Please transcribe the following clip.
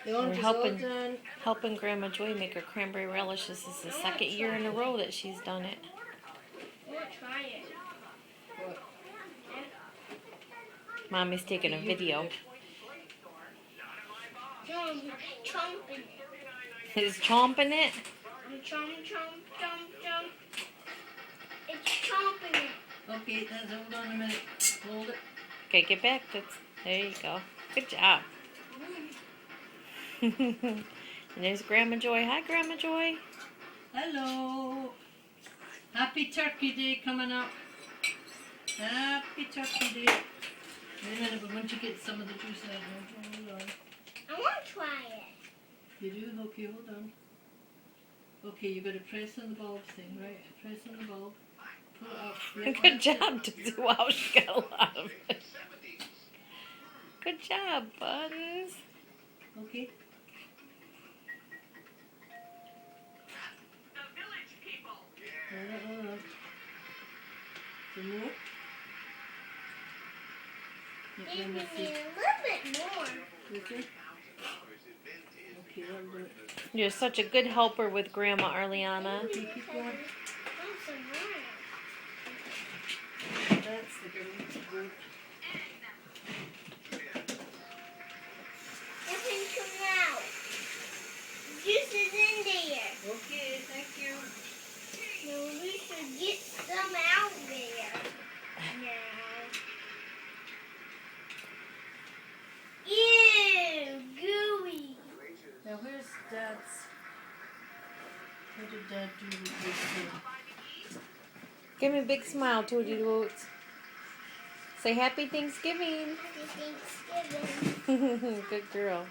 The We're orange is all done. helping Grandma Joy make her cranberry relish. This is the second year in a row that she's done it. I want to try it. What? Mommy's taking a video. No, he's chomping it. He's chomping it. I'm chomp, chomp, chomp, chomp. It's chomping it. Okay, that's, hold on a minute. Hold it. Okay, get back. There you go. Good job. And there's Grandma Joy. Hi, Grandma Joy. Hello. Happy Turkey Day coming up. Happy Turkey Day. Wait a minute, but once you get some of the juice out, hold on. I want to try it. You do? Okay, hold on. Okay, you got to press on the bulb thing, right? Press on the bulb. Pull it up. Right. Good job, Dizzy. Wow, she got a lot of it. Good job, Buns. Okay. Hold on. Some more? Maybe a little bit more. Okay. Okay, one more. You're such a good helper with Grandma Arliana. Okay, keep going. Want some more. That's the good one. Nothing come out. Juice is in there. Okay, thank you. No, we should get some out there. Now. Ew, gooey. Now where's Dad's? What did Dad do with this thing? Give me a big smile, Tootie Toots. Say Happy Thanksgiving. Happy Thanksgiving. Good girl.